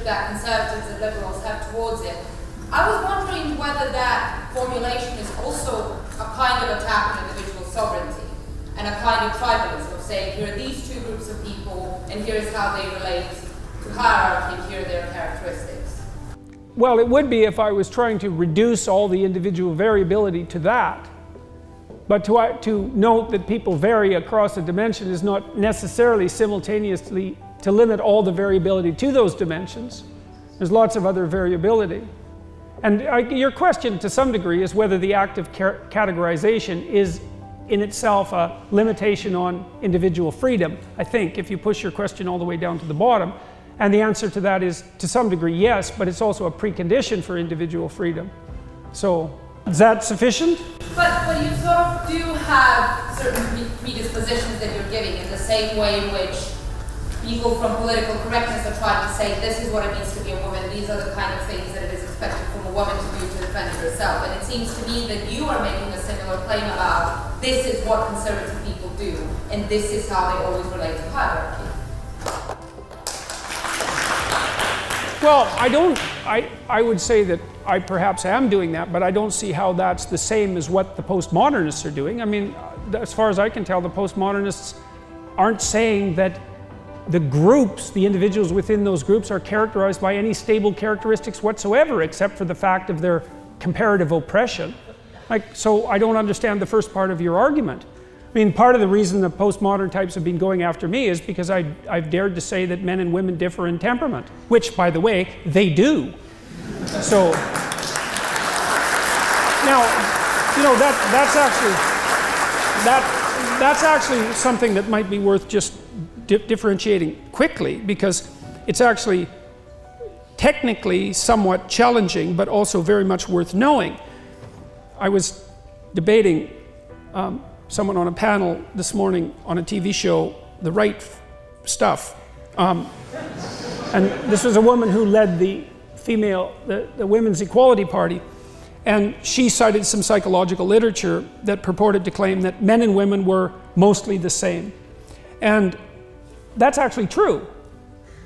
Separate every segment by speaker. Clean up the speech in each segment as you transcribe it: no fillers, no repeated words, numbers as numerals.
Speaker 1: that conservatives and liberals have towards it. I was wondering whether that formulation is also a kind of attack on individual sovereignty and a kind of tribalism of saying, here are these two groups of people and here's how they relate to hierarchy, here are their characteristics.
Speaker 2: Well, it would be if I was trying to reduce all the individual variability to that. But to note that people vary across a dimension is not necessarily simultaneously to limit all the variability to those dimensions. There's lots of other variability. And your question to some degree is whether the act of categorization is in itself a limitation on individual freedom, I think, if you push your question all the way down to the bottom. And the answer to that is, to some degree, yes, but it's also a precondition for individual freedom. So, is that sufficient?
Speaker 1: But you sort of do have certain predispositions that you're giving in the same way in which people from political correctness are trying to say this is what it means to be a woman, these are the kind of things that it is expected from a woman to do to defend herself. And it seems to me that you are making a similar claim about this is what conservative people do, and this is how they always relate to hierarchy.
Speaker 2: Well, I would say that I perhaps am doing that, but I don't see how that's the same as what the postmodernists are doing. I mean, as far as I can tell, the postmodernists aren't saying that the groups, the individuals within those groups, are characterized by any stable characteristics whatsoever, except for the fact of their comparative oppression. So I don't understand the first part of your argument. I mean, part of the reason the postmodern types have been going after me is because I've dared to say that men and women differ in temperament, which, by the way, they do. So, now, you know, that's actually something that might be worth just differentiating quickly, because it's actually technically somewhat challenging, but also very much worth knowing. I was debating someone on a panel this morning on a TV show, The Right Stuff. And this was a woman who led the Women's Equality Party. And she cited some psychological literature that purported to claim that men and women were mostly the same. And that's actually true.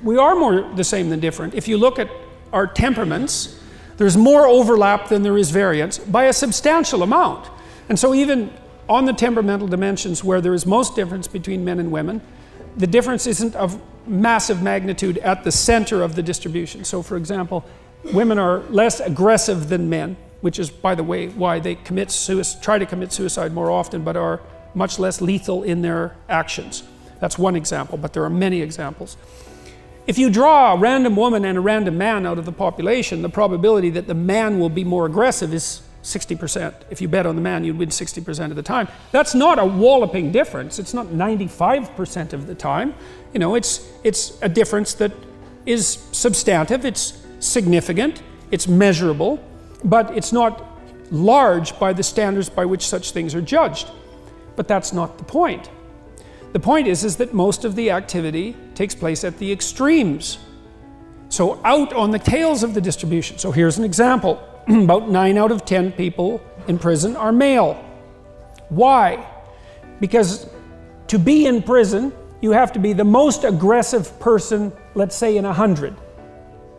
Speaker 2: We are more the same than different. If you look at our temperaments, there's more overlap than there is variance by a substantial amount. And so even on the temperamental dimensions where there is most difference between men and women, the difference isn't of massive magnitude at the center of the distribution. So for example, women are less aggressive than men, which is, by the way, why they try to commit suicide more often, but are much less lethal in their actions. That's one example, but there are many examples. If you draw a random woman and a random man out of the population, the probability that the man will be more aggressive is 60%. If you bet on the man, you'd win 60% of the time. That's not a walloping difference. It's not 95% of the time. You know, it's a difference that is substantive, it's significant, it's measurable, but it's not large by the standards by which such things are judged. But that's not the point. The point is that most of the activity takes place at the extremes. So out on the tails of the distribution. So here's an example. About 9 out of 10 people in prison are male. Why? Because to be in prison, you have to be the most aggressive person, let's say in 100.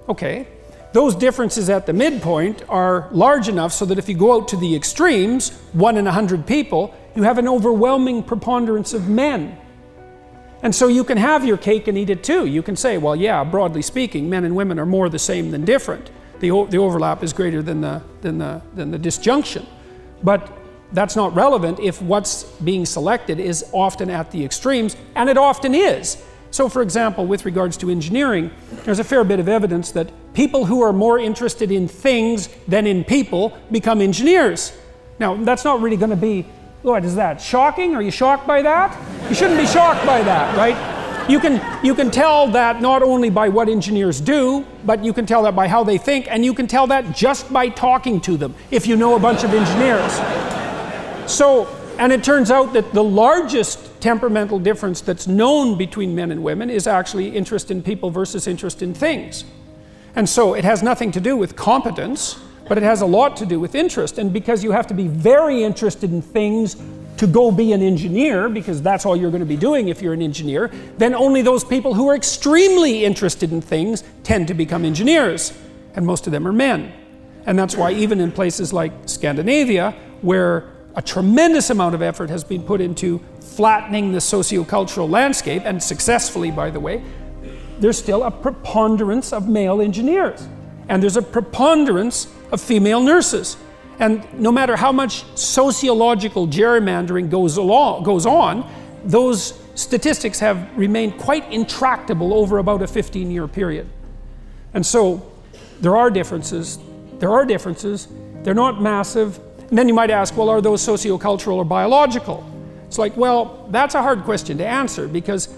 Speaker 2: Okay, those differences at the midpoint are large enough so that if you go out to the extremes, 1 in 100 people, you have an overwhelming preponderance of men. And so you can have your cake and eat it too. You can say, well, yeah, broadly speaking, men and women are more the same than different. The overlap is greater than the disjunction. But that's not relevant if what's being selected is often at the extremes, and it often is. So for example, with regards to engineering, there's a fair bit of evidence that people who are more interested in things than in people become engineers. Now, that's not really going to be, what is that, shocking? Are you shocked by that? You shouldn't be shocked by that, right? You can tell that not only by what engineers do, but you can tell that by how they think, and you can tell that just by talking to them, if you know a bunch of engineers. So, and it turns out that the largest temperamental difference that's known between men and women is actually interest in people versus interest in things. And so it has nothing to do with competence, but it has a lot to do with interest. And because you have to be very interested in things to go be an engineer, because that's all you're going to be doing if you're an engineer, then only those people who are extremely interested in things tend to become engineers, and most of them are men. And that's why even in places like Scandinavia, where a tremendous amount of effort has been put into flattening the sociocultural landscape, and successfully, by the way, there's still a preponderance of male engineers, and there's a preponderance of female nurses. And no matter how much sociological gerrymandering goes on, those statistics have remained quite intractable over about a 15-year period. And so there are differences. They're not massive. And then you might ask, well, are those sociocultural or biological? It's like, well, that's a hard question to answer, because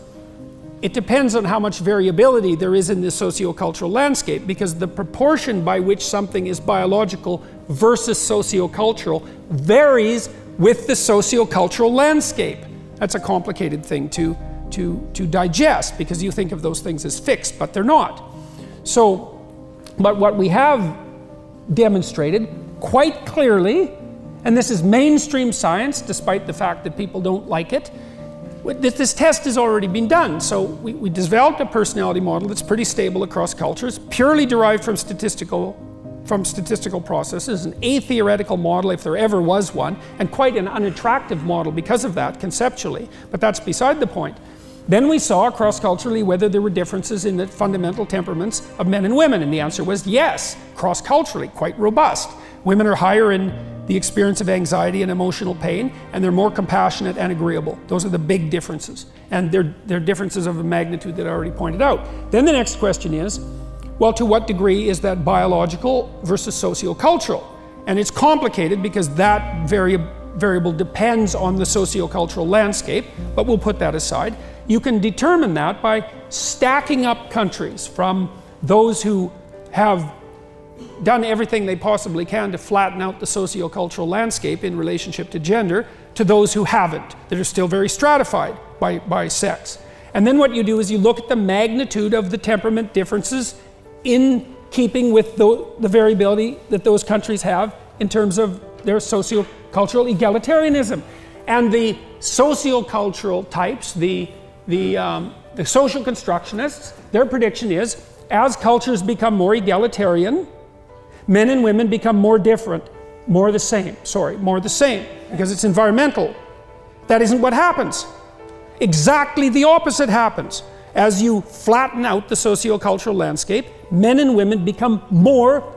Speaker 2: it depends on how much variability there is in the sociocultural landscape, because the proportion by which something is biological versus sociocultural varies with the sociocultural landscape. That's a complicated thing to digest, because you think of those things as fixed, but they're not. So, but what we have demonstrated quite clearly, and this is mainstream science despite the fact that people don't like it, this test has already been done. So we developed a personality model that's pretty stable across cultures, purely derived from statistical processes, an atheoretical model if there ever was one, and quite an unattractive model because of that conceptually, but that's beside the point. Then we saw cross-culturally whether there were differences in the fundamental temperaments of men and women, and the answer was yes, cross-culturally, quite robust. Women are higher in the experience of anxiety and emotional pain, and they're more compassionate and agreeable. Those are the big differences, and they're differences of a magnitude that I already pointed out. Then the next question is, well, to what degree is that biological versus sociocultural? And it's complicated because that variable depends on the sociocultural landscape, but we'll put that aside. You can determine that by stacking up countries from those who have done everything they possibly can to flatten out the sociocultural landscape in relationship to gender, to those who haven't, that are still very stratified by sex. And then what you do is you look at the magnitude of the temperament differences in keeping with the variability that those countries have in terms of their sociocultural egalitarianism. And the sociocultural types, the social constructionists, their prediction is, as cultures become more egalitarian, men and women become more different, more the same, because it's environmental. That isn't what happens. Exactly the opposite happens. As you flatten out the sociocultural landscape, men and women become more